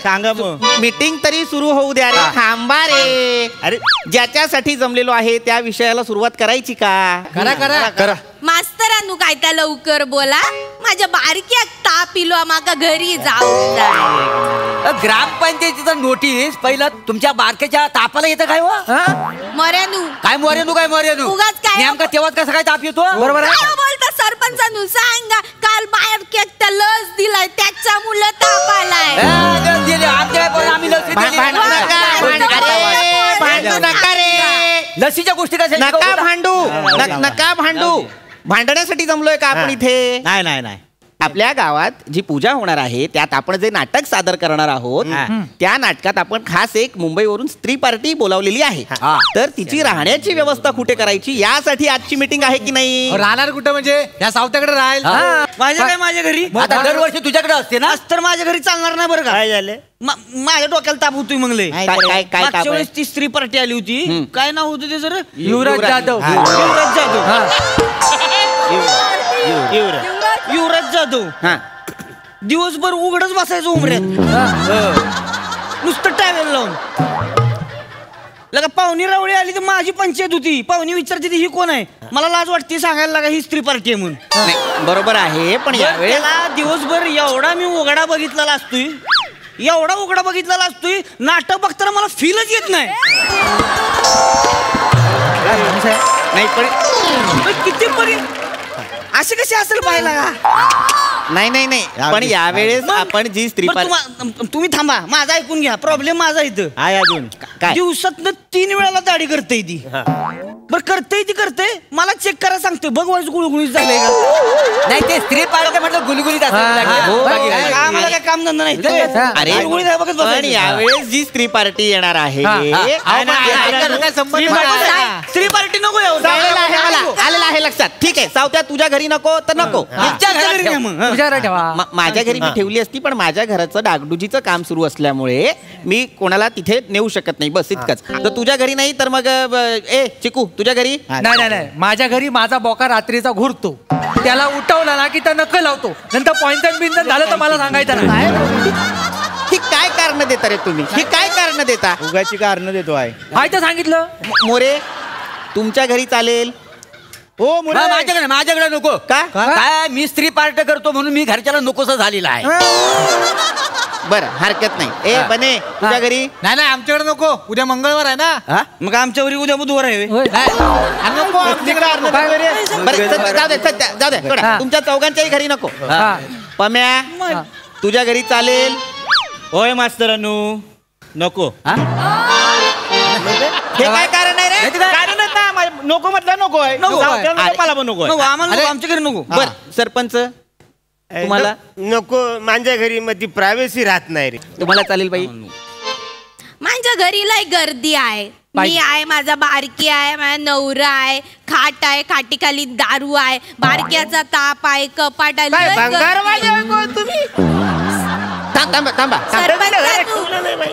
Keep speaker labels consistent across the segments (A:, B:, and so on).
A: सांगा मग.
B: मीटिंग तरी सुरू होऊ द्या रे. थांबा रे.
A: अरे
B: ज्याच्यासाठी जमलेलो आहे त्या विषयाला सुरुवात करायची का?
C: करा करा करा.
D: मास्तरांनू काय त्या लवकर बोला. माझ्या बारक्याक ताप इलो माका घरी जाऊ जाय.
C: ग्रामपंचायतीचा नोटीस पहिला तुमच्या बारक्याच्या तापाला येतं काय हो?
D: मऱ्यानू
C: काय मोर्यानू
D: उगाच काय?
C: नेमका तेव्हाच कसं काय ताप येतो?
B: बरोबर आहे.
D: काय बोलता सरपंचानू सांगा. काल बारक्याक त्या लस दिलाय त्याच्या मुलं ताप आलाय.
C: आम्ही लस दिली.
B: भांडू नका रे.
C: लसीच्या गोष्टी कशा
B: नका भांडू. नका भांडू. भांडण्यासाठी जमलोय का आपण इथे?
A: नाही नाही नाही.
B: आपल्या गावात जी पूजा होणार आहे त्यात आपण जे नाटक सादर करणार आहोत त्या नाटकात आपण खास एक मुंबईवरून स्त्री पार्टी बोलावलेली आहे. तर तिची राहण्याची व्यवस्था कुठे करायची यासाठी आजची मीटिंग आहे की नाही?
E: राहणार कुठं म्हणजे या सावत्याकडे राहील.
A: माझ्या घरी
C: आता दरवर्षी तुझ्याकडे असते ना.
A: तर माझ्या घरी चालणार नाही बरं का. काय झालं? माझ्या डोक्याला ताप होतोय मंगले.
B: काय ताप आहे?
A: मागच्या वेळेस ती स्त्री पार्टी आली होती. काय नाव होतं ते जर?
C: युवराज जाधव.
A: युवराज जाधव. दिवसभर उघडच बसायचं उमऱ्यात. नुसतं टावेल लावून. लगा पाहुणी रावळी आली तर माझी पंचायत होती. पाहुणी विचारते ही कोण आहे. मला लाज वाटते सांगायला लागा ही स्त्री पार्टी आहे म्हणून.
B: बरोबर आहे पण यावेळेला
A: दिवसभर एवढा मी उघडा बघितलेला असतोय. एवढा उघडा बघितलेला असतोय. नाटक बघताना मला फीलच येत नाही.
B: नाही पण
A: किती बघे असे कसे असेल पाहायला का?
B: नाही पण यावेळेस आपण जी स्त्री
A: तुम्ही थांबा. माझा ऐकून घ्या. प्रॉब्लेम माझा इथं
B: आहे अजून काय?
A: दिवसातनं 3 वेळाला दाढी करते ती. बरं करते मला चेक करा सांगते. बघ वाईस गुळगुळीत झालंय का?
C: नाही ते स्त्री पार्टी म्हटलं गुलगुलीत
A: आम्हाला काय काम धंदा नाही.
B: अरे पण यावेळेस जी स्त्री पार्टी येणार आहे
A: स्त्री पार्टी नको.
B: आलेला आहे लक्षात. ठीक आहे सावत्या तुझ्या घरी नको तर नको. माझ्या घरी मी ठेवली असती पण माझ्या घराचं डागडुजीचं काम सुरू असल्यामुळे मी कोणाला तिथे नेऊ शकत नाही. बस इतकंच. तर तुझ्या घरी नाही तर मग चिकू तुझ्या घरी?
E: नाही माझ्या घरी माझा बोका रात्रीचा घुरतो. त्याला उठवला ना की त्या नक्कल लावतो. नंतर पॉइंटन बिंटन झालं तर मला सांगायचं नाही.
B: ही काय कारण देता रे तुम्ही? ही काय कारण देता?
A: उगाची कारण देतो आहे.
E: हाय तर सांगितलं.
B: मोरे तुमच्या घरी चालेल?
A: हो
C: माझ्याकडे नको.
B: का?
C: काय मी स्त्री पार्टी करतो म्हणून मी घरच्याला नकोस झालेला आहे.
B: बरं हरकत नाही. बने तुझ्या घरी?
E: नाही आमच्याकडे नको. उद्या मंगळवार आहे ना.
A: मग आमच्या घरी उद्या बुधवार आहे.
B: जाऊ दे तुमच्या चौघांच्याही घरी नको. पम्या तुझ्या घरी चालेल?
A: होय मास्तरानू नको.
B: हे काय कारण आहे रे?
A: कारणच ना नको म्हटलं नको आहे. मला पण नको. आम्हाला आमच्या घरी नको.
B: बर सरपंच तुम्हाला?
F: नको. माझ्या घरी मध्ये प्रायव्हसी राहत नाही रे.
B: तुम्हाला चालेल बाई?
D: माझ्या घरी लय गर्दी आहे. मी आहे, माझा बारकी आहे, माझा नवरा आहे, खाट आहे, खाटीखाली दारू आहे, बारक्याचा ताप आहे, कपाट आहे.
B: तुम्ही थांबा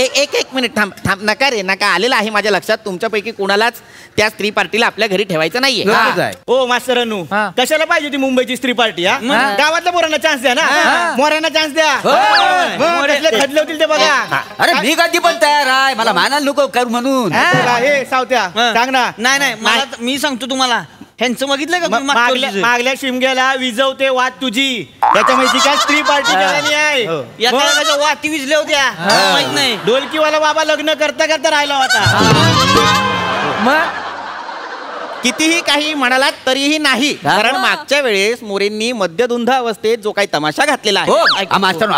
B: एक मिनिट थांब. नका रे नका. आलेला आहे माझ्या लक्षात तुमच्यापैकी कोणालाच त्या स्त्री पार्टीला आपल्या घरी ठेवायचं नाहीये.
A: ओ मास्तरानू कशाला पाहिजे ती मुंबईची स्त्री पार्टी? गावातल्या पोरांना चान्स द्या ना. मोऱ्यांना चान्स द्या. खदले होतील ते बघा.
C: अरे मी कधी पण तयार आहे. मला मानायला नको करू म्हणून.
A: हे सावत्या सांग ना. नाही मला मी सांगतो तुम्हाला. ह्यांचं बघितलंय का? मागल्या शिमग्याला विजवते वाद तुझी. त्याच्यामुळे ती काय स्त्री पार्टी आहे. वाती विजल्या होत्या माहित नाही. ढोलकीवाला बाबा लग्न करता राहिला होता.
B: मग कितीही काही म्हणालात तरीही नाही. कारण मागच्या वेळेस मोरेंनी मद्यधुंद अवस्थेत जो काही तमाशा घातलेला आहे.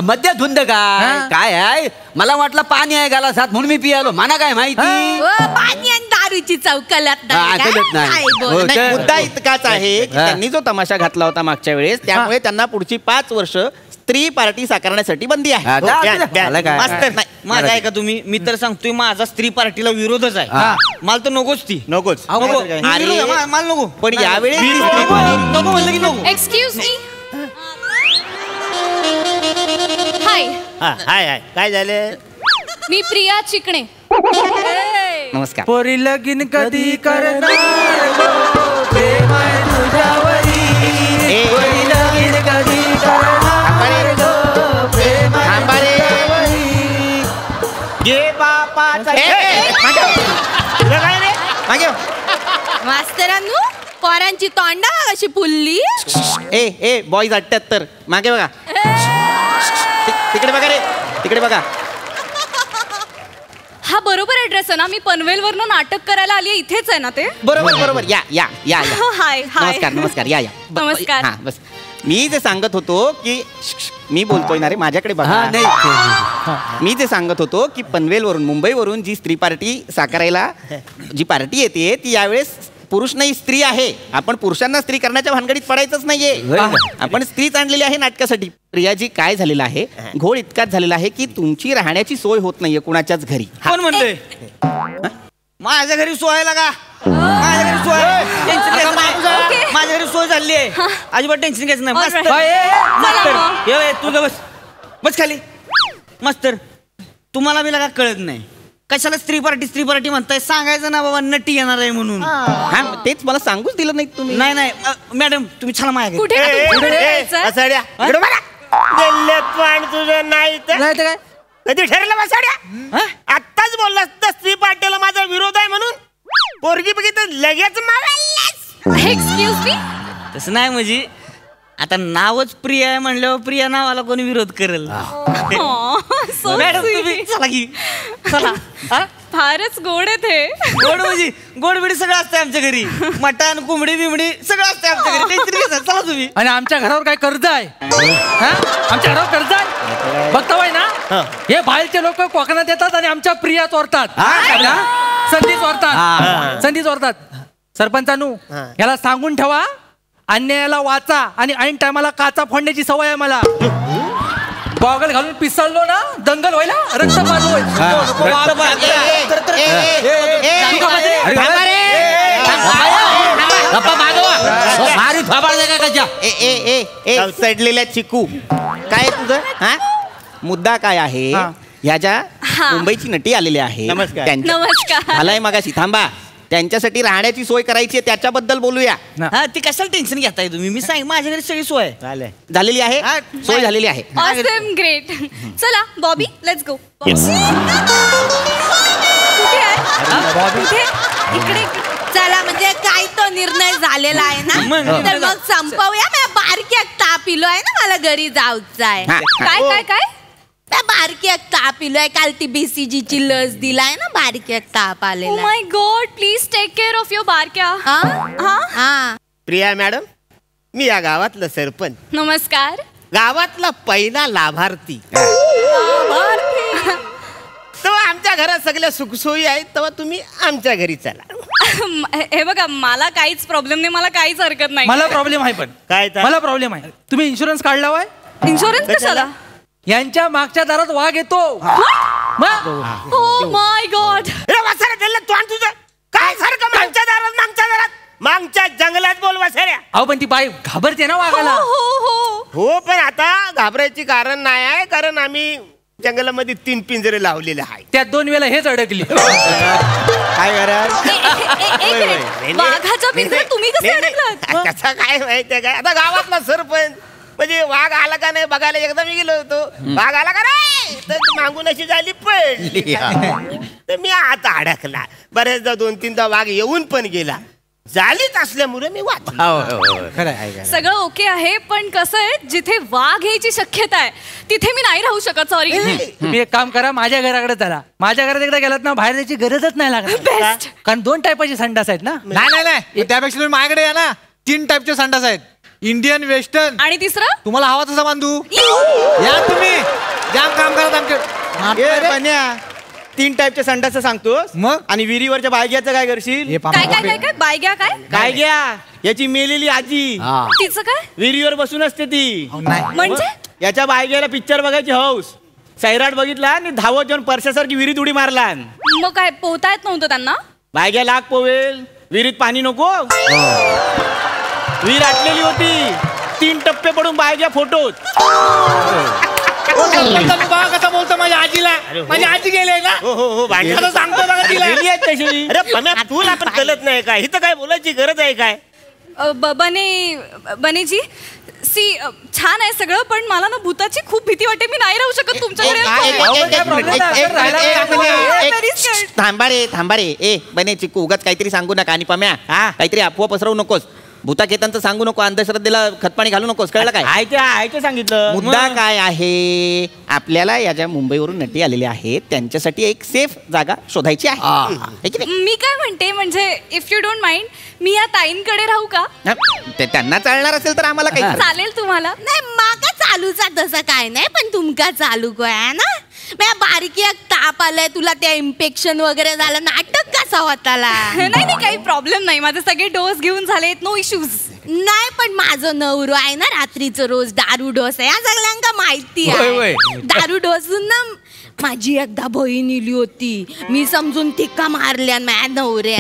C: मद्यधुंद काय आहे? मला वाटलं पाणी आहे गालासात म्हणून मी पियालो. मला काय माहिती?
D: पाणी आणि दारूची चौकलत
B: मुद्दा इतकाच आहे की त्यांनी जो तमाशा घातला होता मागच्या वेळेस त्यामुळे त्यांना पुढची 5 वर्ष स्त्री पार्टी साकारण्यासाठी बंदी आहे.
A: माझा आहे का तुम्ही? मी तर सांगतोय माझा स्त्री पार्टीला विरोधच आहे. मला तर नकोच ती. नकोच. मला नको.
B: पण यावेळी
A: नको म्हणलं की नको.
D: Excuse me. हाय
F: हाय काय झालं?
D: मी प्रिया चिकणे.
B: नमस्कार.
E: पोरी लगीन कधी करणार प्रेम आहे तुझ्यावरी. पोरी लगीन कधी करणार प्रेम आहे तुझ्यावरी.
A: घे बापाचा मागे
D: मास्तरांनो पोरांची तोंडा अशी फुलली.
B: ए बॉईज 78 मागे बघा. तिकडे बघा रे, तिकडे बघा.
G: हा बरोबर ऍड्रेस आहे ना? मी पनवेलवरनं नाटक करायला आली इथेच आहे ना ते?
B: बरोबर. या या या या.
G: हाय हाय.
B: नमस्कार या या.
G: नमस्कार.
B: हा बस. मी जे सांगत होतो की मी बोलतोय ना रे, माझ्याकडे बघा. मी जे सांगत होतो की पनवेलवरून मुंबईवरून जी स्त्री पार्टी साकारायला जी पार्टी येते ती यावेळेस पुरुष नाही स्त्री आहे. आपण पुरुषांना स्त्री करण्याच्या भानगडीत पडायचंच नाहीये. आपण स्त्रीच आणलेली आहे नाटकासाठी. प्रियाजी काय झालेलं आहे, घोळ इतकाच झालेला आहे की तुमची राहण्याची सोय होत नाहीये कुणाच्याच घरी.
A: कोण म्हणतोय? माझ्या घरी सोय लागा. माझ्या घरी सोय टेन्शन घ्यायचं नाही. माझ्या घरी सोय झाली आहे, अजिबात टेन्शन घ्यायचं नाही. मास्तर तुझं बस खाली. मास्तर तुम्हाला बी लागा कळत नाही, कशाला स्त्री पार्टी म्हणताय? सांगायचं ना बाबा नटी येणार आहे म्हणून.
B: हा तेच मला सांगूच दिलं नाही तुम्ही.
A: नाही मॅडम तुम्ही छान माझ्या
G: कुठे
F: तुझं नाही तर
E: काय
F: कधी ठरलं बसाड्या? आत्ताच बोललास तर स्त्री पार्टीला माझा विरोध आहे म्हणून पोरगी बघितलं लगेच मागायलास.
G: Excuse me.
A: तसं नाही म्हणजे आता नावच प्रिया आहे म्हणल्यावर प्रिया नावाला कोणी विरोध करेल? मॅडम तुम्ही चला की चला.
G: फारच गोड आहे ते.
A: गोड म्हणजे गोड बिडी सगळं असतं आमच्या घरी. मटण कोंबडी बिंबडी सगळं असतं आमच्या घरी. टेन्शन घ्यायचं. चला तुम्ही.
E: आणि आमच्या घरावर काय कर्ज आहे? आमच्या घरावर कर्ज आहे बघताय ना. हे बाहेरचे लोक कोकणात येतात आणि आमच्या प्रिया चोरतात, संधी चोरतात. सरपंचानू याला सांगून ठेवा, अन्यायाला वाचा आणि ऐन टायमाला काचा फोडण्याची सवय आहे मला. गॉगल घालून पिसळलो ना दंगल व्हायला, रक्त
B: सडलेल्या चिकू. काय तुझं हा मुद्दा काय आहे? ह्या ज्या मुंबईची नटी आलेली आहे
G: नमस्कार.
B: झालाय मगाशी. थांबा, त्यांच्यासाठी राहण्याची सोय करायची आहे, त्याच्याबद्दल बोलूया.
A: हा ती कशाला टेन्शन घेताय तुम्ही? मी सांग माझ्या घरी सगळी सोय
B: झालेली आहे, सोय झालेली आहे.
G: Awesome great. चला बॉबी लेट्स गो.
D: इकडे चला. म्हणजे काय तो निर्णय झालेला आहे ना, तर मग संपवूया. मी बारक्या ताप इलो आहे ना, मला घरी जाऊचं आहे.
G: काय काय काय?
D: त्या बारक्या ताप इलोय. काल ती BCG ची लस दिलाय ना, बारक्या ताप आलेला.
G: My god, please take care of your Barkya.
F: Priya madam, मी या गावातलं सरपंच.
G: नमस्कार.
F: गावातला पहिला लाभार्थी. तेव्हा आमच्या घरात सगळ्या सुखसोयी आहेत, तेव्हा तुम्ही आमच्या घरी चला.
G: हे बघा, मला काहीच प्रॉब्लेम नाही, मला काहीच हरकत नाही.
E: मला प्रॉब्लेम आहे. पण
F: काय
E: मला प्रॉब्लेम आहे. तुम्ही इन्शुरन्स काढला होय?
G: इन्शुरन्स कशाला?
E: यांच्या मागच्या दारात वाघ येतो.
G: Oh my God.
F: तुझं काय सारखं मागच्या दारात मागच्या जंगलात बोल वसाऱ्या.
E: अहो पण ती बाई घाबरते ना वाघाला.
F: हो पण आता घाबरायची कारण नाही आहे, कारण आम्ही जंगलामध्ये 3 पिंजरे लावलेले आहेत.
E: त्यात 2 वेळेला हेच अडकली.
B: काय करा
G: वाघाच्या पिंजऱ्यात तुम्ही कसे अडकलात?
F: कसा काय माहितीये काय, आता गावातला सरपंच म्हणजे वाघ आला का नाही बघायला एकदा मी गेलो होतो. वाघ आला का नाही तर मागून अशी झाली पडली. तर मी आता अडकला. बऱ्याचदा 2-3दा वाघ येऊन पण गेला. झालीच असल्यामुळे मी
G: सगळं ओके आहे, पण कसं आहे, जिथे वाघ यायची शक्यता आहे तिथे मी नाही राहू शकत. सॉरी.
E: तुम्ही एक काम करा, माझ्या घराकडे चला. माझ्या घरात एकदा गेलात ना, बाहेर जायची गरजच नाही लागत. कारण 2 टाईपाचे संडास आहेत ना.
H: नाही त्यापेक्षा तुम्ही माझ्याकडे या ना. 3 टाईपचे संडास आहेत, इंडियन, वेस्टर्न
G: आणि तिसरं
H: तुम्हाला हवा तसा बांधू. या तुम्ही जाम काम करत आमच्या.
A: 3 टाईपचे संडास सांगतोस
H: मग?
A: आणि विहिरीवरच्या बायग्याचं काय करशील?
G: काय काय काय काय बायग्या काय
A: काय घ्या याची मेलेली आजी,
G: तिचं काय?
A: विहिरीवर बसून असते ती.
G: म्हणजे
A: याच्या बायग्याला पिक्चर बघायची हौस. सैराट बघितला आणि धावत जाऊन परशासारखी विहिरीत उडी मारला.
G: मग काय पोहता येत नव्हतं त्यांना?
A: बायग्या लाग पोवेल, विहिरीत पाणी नको. विहीर आटलेली होती. 3 टप्पे पडून बायग्या फोटोत.
H: कसा बोलतो माझ्या आजीला. माझी आजी गेले ना.
F: हो
H: सांगतो बघा तिला.
F: अरे तुला पण कळत नाही काय, इथं काय बोलायची गरज आहे काय?
G: बनेजी सी छान आहे सगळं, पण मला ना भूताची खूप भीती वाटते. मी नाही राहू शकत तुमच्याकडे.
B: थांबा रे ए बने चिक्कू उगाच काहीतरी सांगू नका आणि पम्या काहीतरी अफवा पसरवू नकोस. भूताकेतांचं सांगू नको, अंधश्रद्धेला खतपाणी घालू नकोस, कळलं काय?
A: आहे ते सांगितलं.
B: मुद्दा काय आहे, आपल्याला या ज्या मुंबईवरून नटी आलेल्या आहेत त्यांच्यासाठी एक सेफ जागा शोधायची आहे.
G: मी काय म्हणते, म्हणजे इफ यू डोंट माइंड मी या ताईंकडे राहू का?
B: ते त्यांना चालणार असेल तर आम्हाला काही
G: चालेल तुम्हाला?
D: नाही माका चालूचा तसं काय नाही, पण तुमका चालू काय ना. बारकी ताप आलाय तुला, त्या इन्फेक्शन वगैरे झालं, नाटक कसा होताला?
G: नाही काही प्रॉब्लेम नाही, माझे सगळे डोस घेऊन झालेत, नो इश्यूज.
D: नाही पण माझं नवरो आहे ना, रात्रीचं रोज दारू डोस आहे, या सगळ्यांका माहिती आहे. दारू डोसून ना माझी एकदा बहीण इली होती, मी समजून तिका मारल्या माझ्या नवऱ्या.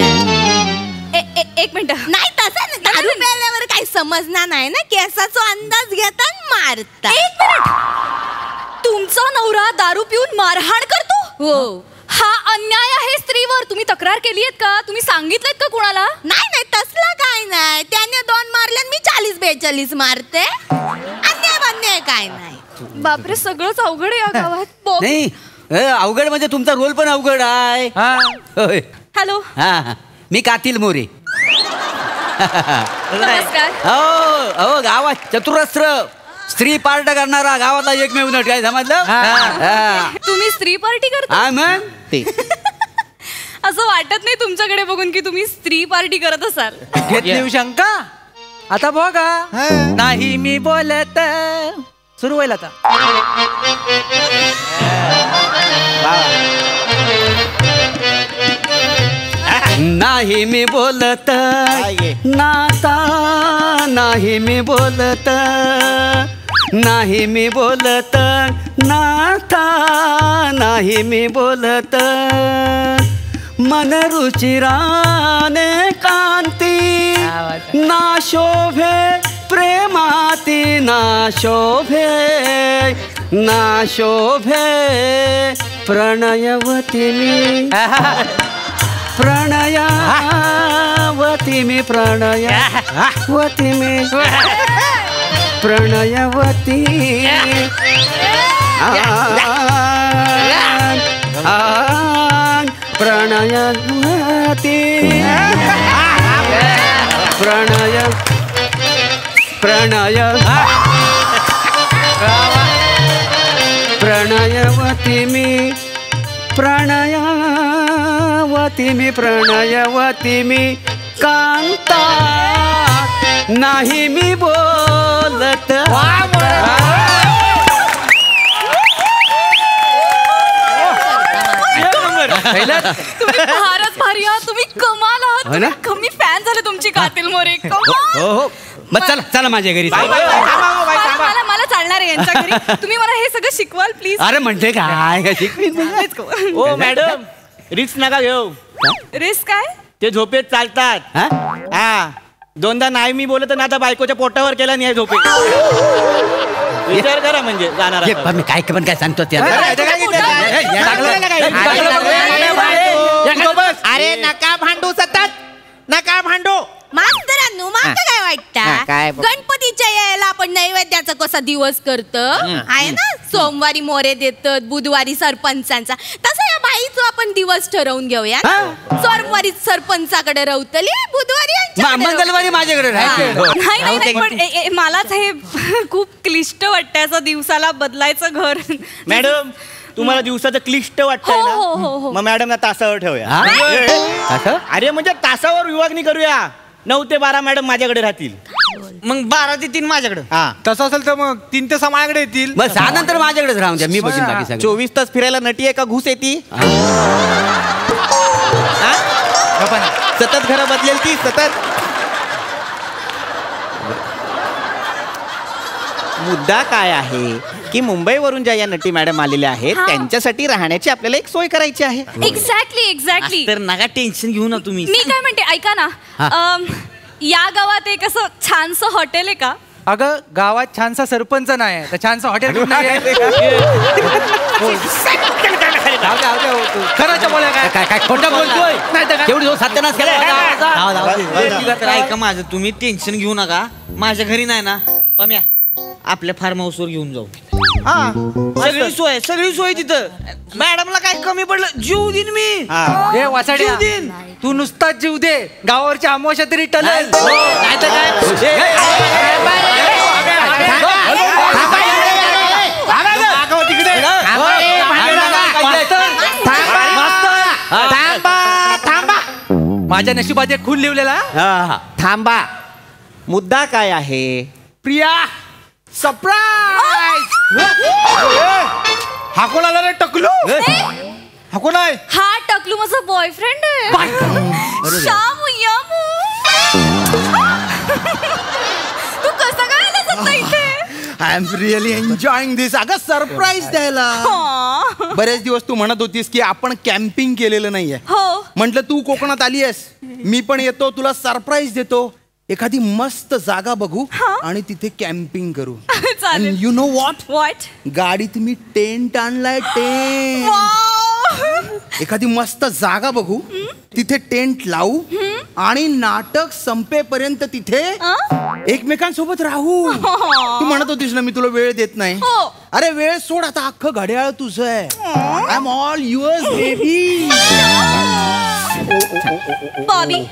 G: एक मिनिट.
D: नाही तसं दारू प्यायल्यावर काही समजणार नाही ना, केसाचा अंदाज घेता मारता.
G: एक मिनिट, तुमचा नवरा दारू पिऊन मारहाण करतो?
D: हो.
G: हा अन्याय आहे स्त्रीवर. तुम्ही तक्रार केलीये का? तुम्ही सांगितलं का कुणाला?
D: नाही तसला काय नाही, त्याने 2 मारल्यान मी 40-42 मारते. अन्याय काय नाही.
G: बापरे, सगळंच अवघड आहे या गावात.
C: नाही अवघड म्हणजे तुमचा रोल पण अवघड आहे.
G: हॅलो.
C: मी कातील मोरे.
G: नमस्कार.
C: हो गावात चतुरस्र स्त्री पार्ट करणारा गावातला एकमेव नट. काय समजलं?
G: तुम्ही स्त्री पार्टी करता?
C: मग
B: ते
G: असं वाटत नाही तुमच्याकडे बघून की तुम्ही स्त्री पार्टी करत असाल.
E: घेतली शंका? आता बघा. नाही मी बोलत. सुरू होईल आता.
C: नाही मी बोलत नाता, नाही मी बोलत, नाही मी बोलत नाता, नाही मी बोलत. मन रुचिराने कांती ना शोभे प्रेमाती, ना शोभे ना शोभे प्रणयवती मी, प्रणयवती मी, प्रणयवती मी, प्रणयवती प्रणयवती प्रणय प्रणय प्रणयवती मी, प्रणयवती मी, प्रणयवती मी कांता, नाही मी बोलत.
G: तुम्ही फारच भारी आहात, तुम्ही कमाल आहात. मी फॅन झाले तुमची कातील मोरे.
C: हो मग चला माझ्या घरी.
G: मला चालणार आहे यांच्या घरी. तुम्ही मला हे सगळं शिकवाल प्लीज?
C: अरे म्हणते काय शिकवीन.
A: ओ मॅडम, रिस्क नका घेऊ.
G: रिस्क काय?
A: ते झोपेत चालतात. हा 2दा नाही मी बोलत ना, आता बायकोच्या पोटावर केला नाही झोपेत. विचार करा म्हणजे जाणार.
C: मी काय पण काय सांगतो त्या.
B: अरे नका भांडू, सतत नका भांडू.
D: मास्तरांनो माका काय वाटतं, गणपतीच्या यायला आपण नैवेद्याचा कसा दिवस करतो आहे ना, सोमवारी मोरे देतात, बुधवारी सरपंचांचा, तसं या बाईचा आपण दिवस ठरवून घेऊया. सोमवारी सरपंचाकडे राहतली, बुधवारी
C: मंगळवारी माझ्याकडे
G: नाही पण मलाच हे खूप क्लिष्ट वाटतं असं दिवसाला बदलायचं घर.
A: मॅडम तुम्हाला दिवसाचं क्लिष्ट वाटतंय ना, मग मॅडमला तासावर ठेवूया. अरे म्हणजे तासावर विभागणी करूया. 9 ते 12 मॅडम माझ्याकडे राहतील, मग 12 ते 3 माझ्याकडे.
H: तसं असेल तर मग 3 ते 6 माझ्याकडे येतील.
C: मग 6 नंतर माझ्याकडेच राहून द्या, मी बघीन बाकी सगळं.
B: 24 तास फिरायला नटी आहे का घुस येती? सतत घरं बदलेल ती, सतत. मुद्दा काय आहे की मुंबईवरून ज्या या नटी मॅडम आलेल्या आहेत त्यांच्यासाठी राहण्याची आपल्याला एक सोय करायची आहे.
G: एक्झॅक्टली.
A: तर नका टेन्शन घेऊ ना तुम्ही.
G: मी काय म्हणते ऐका ना, या गावात एक असं छानसं हॉटेल आहे का?
E: अगं गावात छानसा सरपंच नाही तर छानसा हॉटेल खरंच बोला.
C: काय खोटं बोलतोय? तेवढी सत्यानाश केला.
A: ऐका माझं, तुम्ही टेन्शन घेऊ नका. माझ्या घरी नाही ना, पम्या आपल्या फार्म हाऊसवर घेऊन जाऊ. हा सगळी सोय तिथं. मॅडमला काय कमी पडलं जीव देईन मी.
E: हे वासाड्या,
A: जीव देईन.
E: तू नुसताच जीव दे, गावावरची अमावस्या तरी टलेल.
C: नाही तर
E: माझ्या नशिबात एक खून लिवलेला.
B: थांबा, मुद्दा काय आहे?
H: प्रिया सरप्राईज. हा कोण आला रे टकलू? हा कोण आहे?
G: हा टकलू माझा बॉयफ्रेंड आहे. शामू यामू. तू कसा काय आला सत्ता इथे?
H: आय एम रिअली एन्जॉईंग दिस. अगं सरप्राईज द्यायला. बरेच दिवस तू म्हणत होतीस की आपण कॅम्पिंग केलेलं नाहीये. म्हटलं तू कोकणात आली आहेस, मी पण येतो, तुला सरप्राईज देतो. एखादी मस्त जागा बघू आणि तिथे कॅम्पिंग करू. यू नो व्हॉट, गाडीत मी टेंट आणलाय. टेंट. एखादी मस्त जागा बघू, तिथे टेंट लावू आणि नाटक संपेपर्यंत तिथे एकमेकांसोबत राहू. तू म्हणत होतीस ना मी तुला वेळ देत नाही. अरे वेळ सोड, आता अख्खं घड्याळ तुझं आहे. I am all yours baby.
G: Bobby,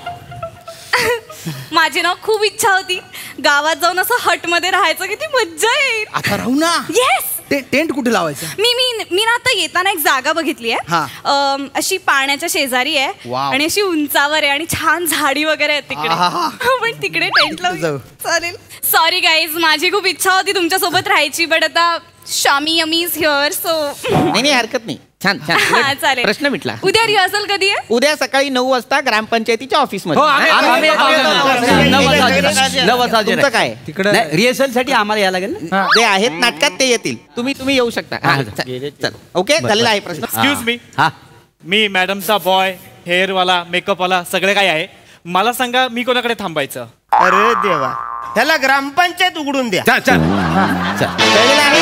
G: माझी ना खूप इच्छा होती गावात जाऊन असं हट मध्ये राहायचं. किती मज्जा येईल.
H: आता राहू ना.
G: येस.
H: टेंट कुठे लावायचं?
G: मी ना आता येताना एक जागा बघितली आहे. अशी पाण्याच्या शेजारी आहे आणि अशी उंचावर आहे आणि छान झाडी वगैरे आहेत तिकडे. पण तिकडे टेंट लावू चालेल? सॉरी गाईज, माझी खूप इच्छा होती तुमच्या सोबत राहायची, बट आता Shami yummy is here, so
B: नाही हरकत नाही. छान छान.
G: चालेल.
B: प्रश्न मिटला.
G: उद्या रिहर्सल कधी आहे?
B: उद्या सकाळी 9 वाजता ग्रामपंचायतीच्या ऑफिसमध्ये. तुमचं काय?
C: रिहर्सल साठी आम्हाला यायला लागेल ना.
B: जे आहेत नाटकात ते येतील. तुम्ही येऊ शकता. ओके, झालेला आहे प्रश्न.
I: Excuse me. मी मॅडमचा बॉय, हेअरवाला, मेकअपवाला सगळे काय आहे. मला सांगा मी कोणाकडे थांबायचं?
F: अरे देवा, त्याला ग्रामपंचायत उघडून द्या.
B: कळलेलं आहे?